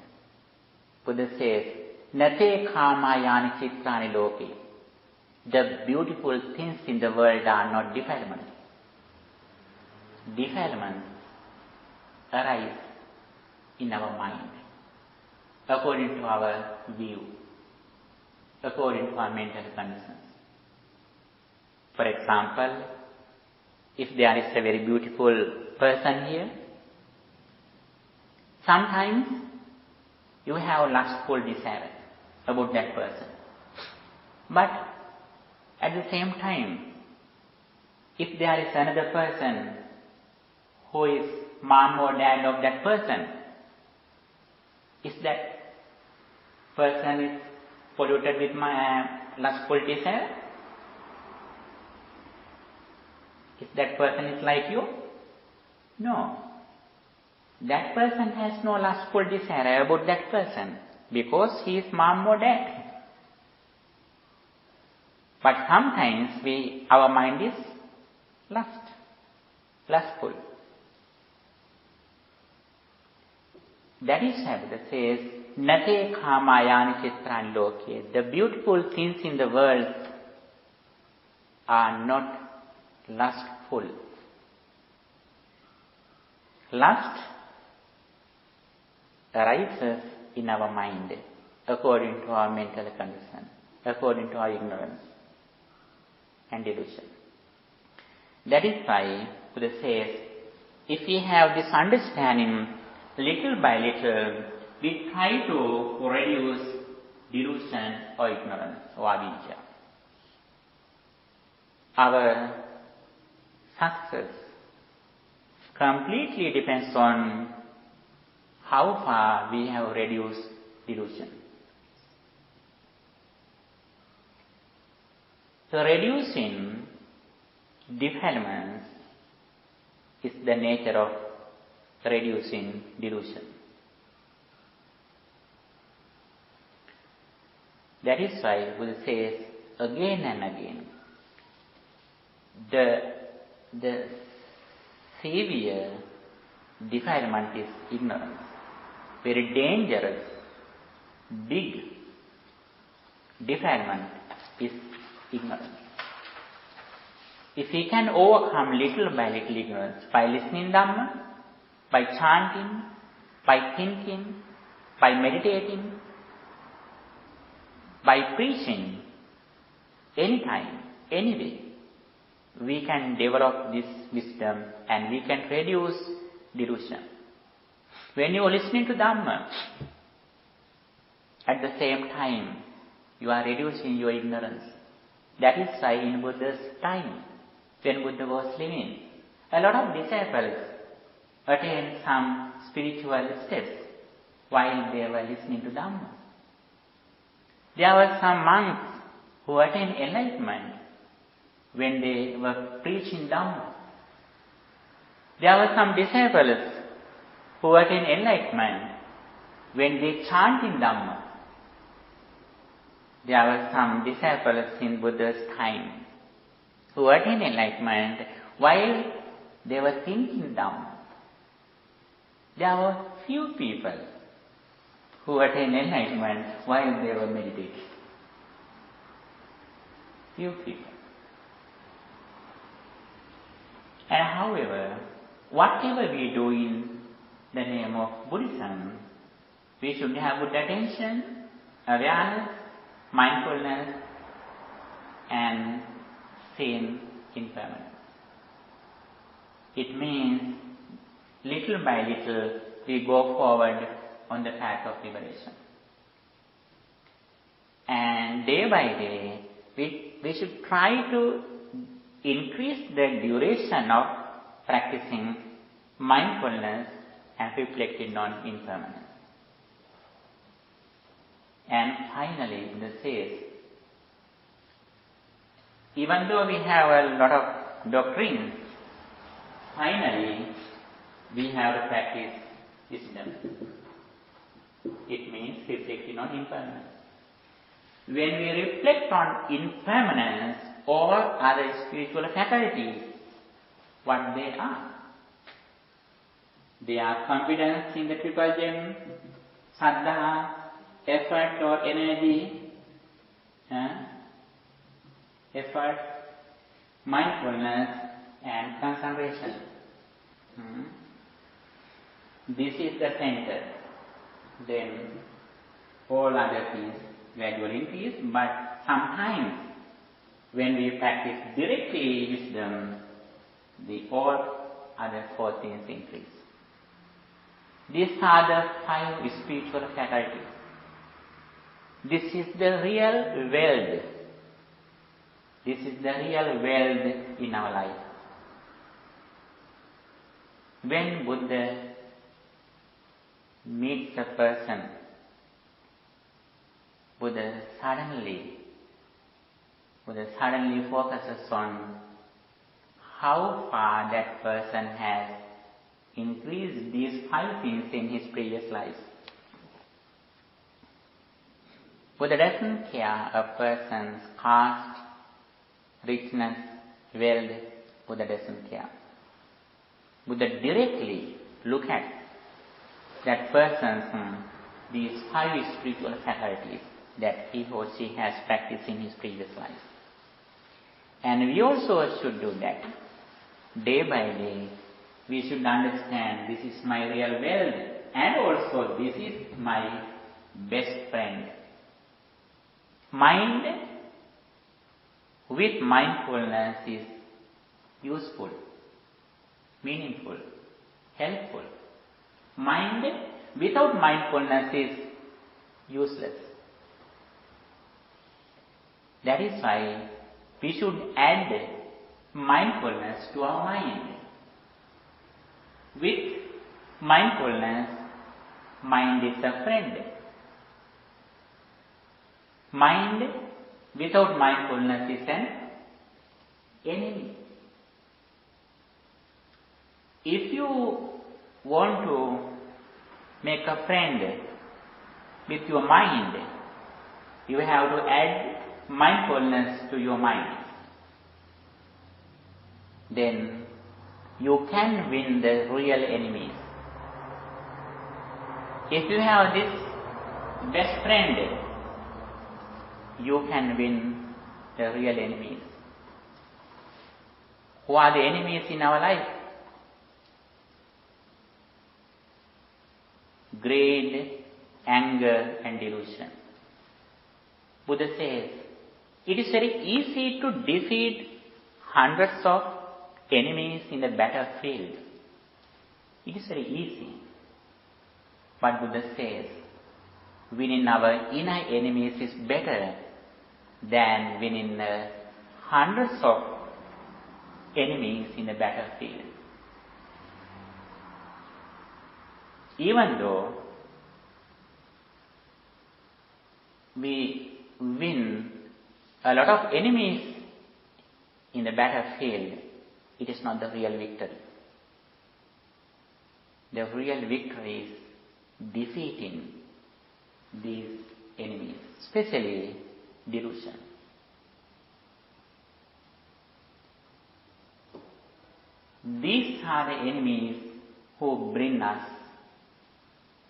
Buddha says, Nate kamayani chitrani loki. The beautiful things in the world are not defilement. Defilements arise in our mind, according to our view, according to our mental conditions. For example, if there is a very beautiful person here, sometimes you have lustful desire about that person. But at the same time, if there is another person who is mom or dad of that person, is that person is polluted with my lustful desire? If that person is like you? No. That person has no lustful desire about that person because he is mom or dad. But sometimes our mind is lustful. That is why Buddha says, Nate kamayani chitrani loke. The beautiful things in the world are not lustful. Lust arises in our mind according to our mental condition, according to our ignorance and delusion. That is why Buddha says, if we have this understanding, little by little, we try to reduce delusion or ignorance or avidya. Our success completely depends on how far we have reduced delusion. So reducing defilements is the nature of reducing delusion. That is why Buddha says again and again, the severe defilement is ignorance. Very dangerous, big defilement is ignorance. If we can overcome little by little ignorance by listening Dhamma, by chanting, by thinking, by meditating, by preaching, anytime, anyway, we can develop this wisdom and we can reduce delusion. When you are listening to Dhamma, at the same time, you are reducing your ignorance. That is why in Buddha's time, when Buddha was living, a lot of disciples attained some spiritual steps while they were listening to Dhamma. There were some monks who attained enlightenment when they were preaching Dhamma. There were some disciples who attained enlightenment when they chanted Dhamma. There were some disciples in Buddha's time who attained enlightenment while they were thinking Dhamma. There were few people who attained enlightenment while they were meditating. Few people. And however, whatever we do in the name of Buddhism, we should have good attention, awareness, mindfulness, and seeing impermanence. It means little by little we go forward on the path of liberation. And day by day we should try to increase the duration of practicing mindfulness and reflecting on impermanence. And finally, Buddha says, even though we have a lot of doctrines, finally we have to practice wisdom. It means reflecting on impermanence. When we reflect on impermanence or other spiritual faculties, what they are? They are confidence in the triple gem, saddha, effort or energy, effort, mindfulness and concentration. This is the center. Then all other things gradually increase, but sometimes when we practice directly wisdom, the all other four things increase. These are the 5 spiritual faculties. This is the real wealth. This is the real wealth in our life. When Buddha meets a person, Buddha suddenly focuses on how far that person has increased these 5 things in his previous life. Buddha doesn't care a person's caste, richness, wealth. Buddha doesn't care. Buddha directly look at that person's these 5 spiritual faculties that he or she has practiced in his previous life. And we also should do that. Day by day, we should understand this is my real wealth and also this is my best friend. Mind with mindfulness is useful, meaningful, helpful. Mind without mindfulness is useless. That is why we should add mindfulness to our mind. With mindfulness, mind is a friend. Mind without mindfulness is an enemy. If you want to make a friend with your mind, you have to add mindfulness to your mind. Then you can win the real enemies. If you have this best friend, you can win the real enemies. Who are the enemies in our life? Greed, anger and delusion. Buddha says, it is very easy to defeat hundreds of enemies in the battlefield. It is very easy. But Buddha says, winning our inner enemies is better than winning hundreds of enemies in the battlefield. Even though we win a lot of enemies in the battlefield, it is not the real victory. The real victory is defeating these enemies, especially delusion. These are the enemies who bring us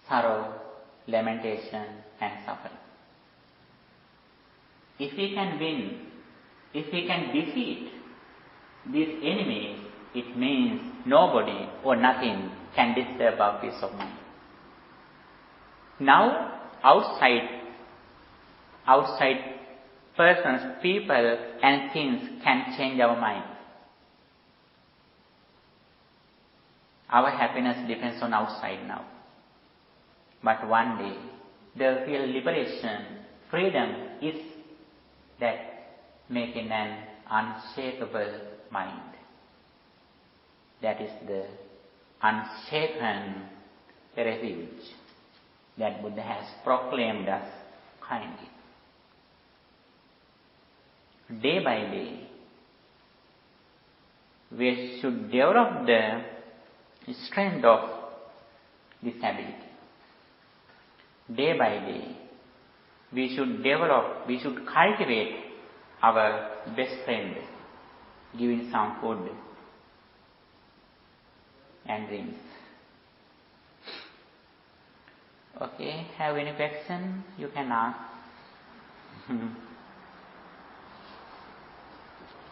sorrow, lamentation and suffering. If we can win, if we can defeat these enemies, it means nobody or nothing can disturb our peace of mind. Now, outside persons, people and things can change our mind. Our happiness depends on outside now. But one day, the real liberation, freedom is that making an unshakable mind. That is the unshaken refuge that Buddha has proclaimed us kindly. Day by day, we should develop the strength of this ability. Day by day, we should cultivate our best friend, giving some food and drinks. Okay, have any question? You can ask.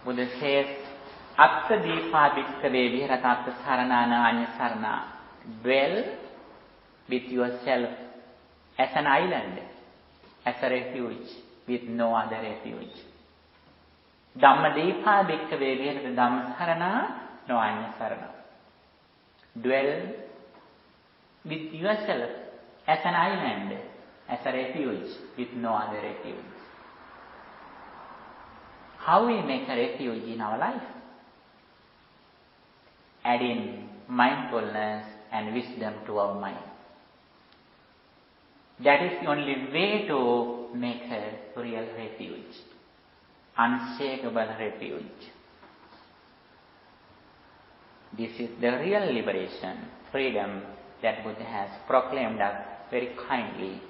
Buddha says, Atta Deepa Bhikkhave Viharatatta Saranana Anya Sarana. Dwell with yourself as an island, as a refuge, with no other refuge. Dhamma Deepa Bhikkhave Viharatatta Dhamma Sarana no Anya Sarana. Dwell with yourself as an island, as a refuge, with no other refuge. How we make a refuge in our life? Adding mindfulness and wisdom to our mind. That is the only way to make a real refuge, unshakable refuge. This is the real liberation, freedom that Buddha has proclaimed us very kindly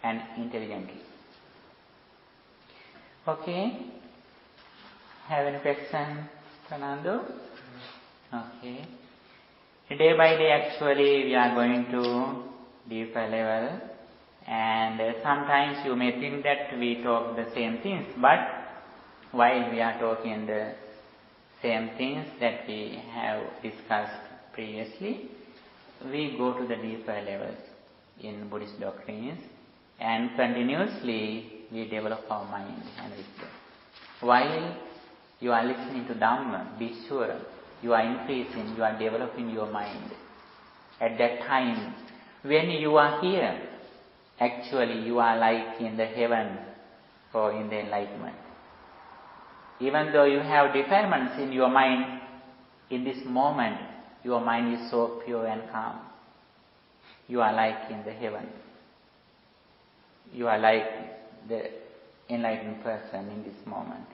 and intelligently. Okay? Have any question, Fernando? Okay. Day by day actually we are going to deeper level, and sometimes you may think that we talk the same things, but while we are talking the same things that we have discussed previously, we go to the deeper levels in Buddhist doctrines, and continuously we develop our mind and wisdom. While you are listening to Dhamma, be sure you are increasing, you are developing your mind. At that time, when you are here, actually you are like in the heaven or in the enlightenment. Even though you have defilements in your mind, in this moment, your mind is so pure and calm. You are like in the heaven. You are like the enlightened person in this moment.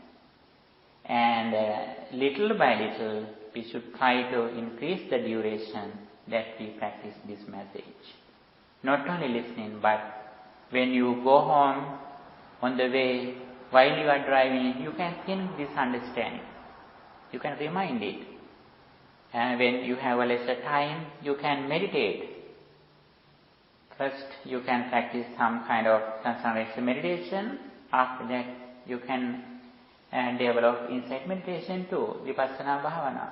And little by little, we should try to increase the duration that we practice this message. Not only listening, but when you go home, on the way, while you are driving, you can think this understanding. You can remind it. And when you have a lesser time, you can meditate. First, you can practice some kind of concentration meditation. After that, you can develop insight meditation too, Vipassana Bhavana.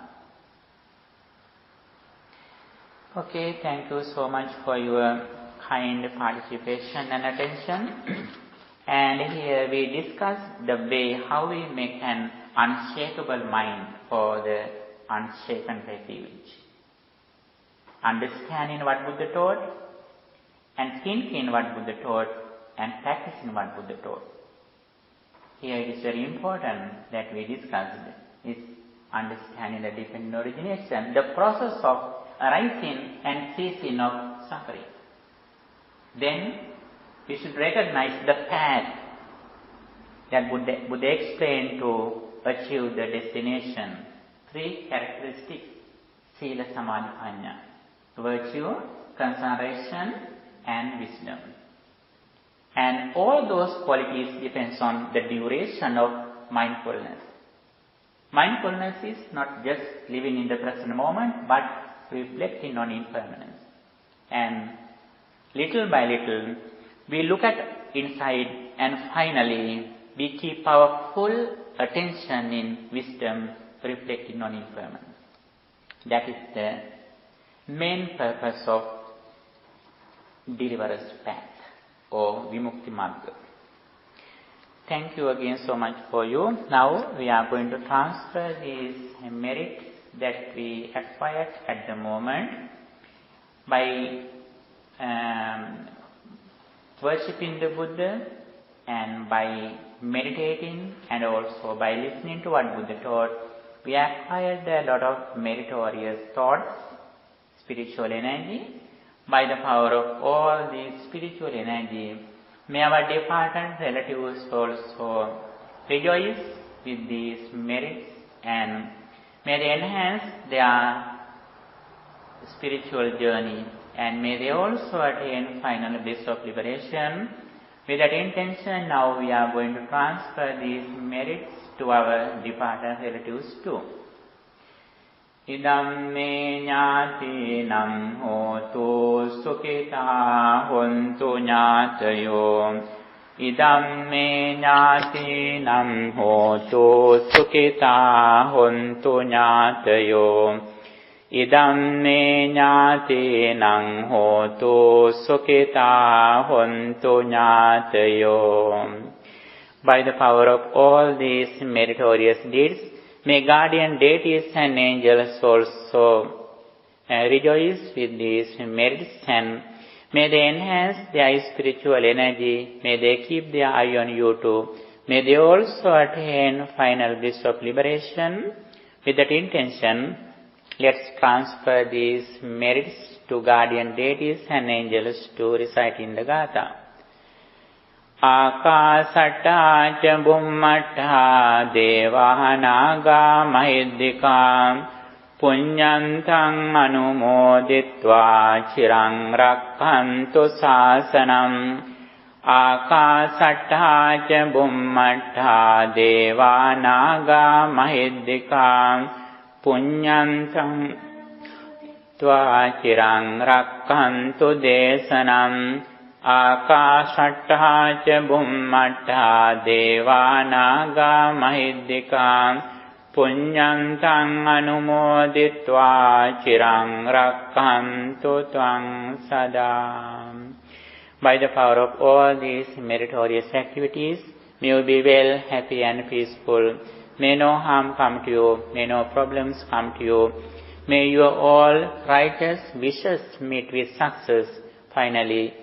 Okay, thank you so much for your kind participation and attention. And here we discuss the way how we make an unshakable mind for the unshaken refuge. Understanding what Buddha taught, and thinking what Buddha taught, and practicing what Buddha taught. Here it is very important that we discuss is understanding the dependent origination, the process of arising and ceasing of suffering. Then we should recognize the path that Buddha explained to achieve the destination. 3 characteristics: Sila, Samadhi, Panya. Virtue, concentration, and wisdom. And all those qualities depends on the duration of mindfulness. Mindfulness is not just living in the present moment, but reflecting on impermanence. And little by little, we look at inside, and finally, we keep our full attention in wisdom, reflecting on impermanence. That is the main purpose of deliverance path or Vimukti Marga. Thank you again so much for you. Now we are going to transfer these merits that we acquired at the moment by worshipping the Buddha and by meditating and also by listening to what Buddha taught. We acquired a lot of meritorious thoughts, spiritual energy. By the power of all this spiritual energy, may our departed relatives also rejoice with these merits, and may they enhance their spiritual journey, and may they also attain final bliss of liberation. With that intention, now we are going to transfer these merits to our departed relatives too. Idam me ñātīnam hotu sukhitā hontu ñātayo. Idam me ñātīnam hotu sukhitā hontu ñātayo. Idam me ñātīnam hotu sukhitā hontu ñātayo. By the power of all these meritorious deeds, may guardian deities and angels also rejoice with these merits, and may they enhance their spiritual energy. May they keep their eye on you too. May they also attain final bliss of liberation. With that intention, let's transfer these merits to guardian deities and angels to recite in the Gatha. Ākāsattā ca bhummattā devānāgā mahiddhikā puññantaṃ anumoditvā chiraṃ rakkhantu sāsanam. Ākāsattā ca bhummattā devānāgā mahiddhikā puññantaṃ tvā chiraṃ rakkhantu desanam. Ākāsattā ca bhummattā devānāgā mahiddhikā puññantaṃ anumoditvā chiraṃ rakkhantu tvaṃ sadā. By the power of all these meritorious activities, may you be well, happy and peaceful. May no harm come to you, may no problems come to you. May your all righteous wishes meet with success. Finally,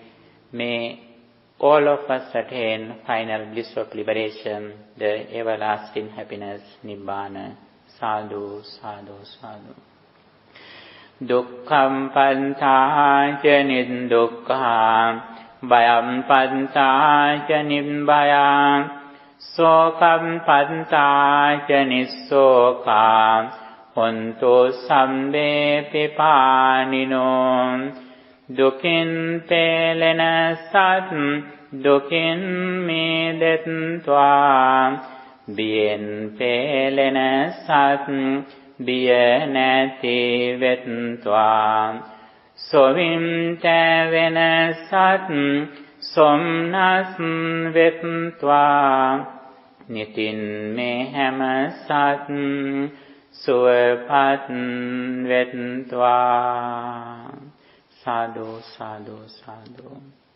may all of us attain final bliss of liberation, the everlasting happiness, Nibbana. Sadhu, sadhu, sadhu. Dukkham pantā ca niddukkha, bhayam pantā ca nibbhaya, සෝකම් පන්තාච නිස්සෝකා හොන්තු සම්බේ පිපානිනෝ දුකින් පෙළෙන සත් දුකින් මිදෙත්වා බියෙන් පෙළෙන සත් බිය නැති වෙත්වා සොවින්ට වෙන සත් සොම්නස් වෙත්වා නිතින් මේ හැම සත් සුවපත් වෙත්වා සාදු සාදු සාදු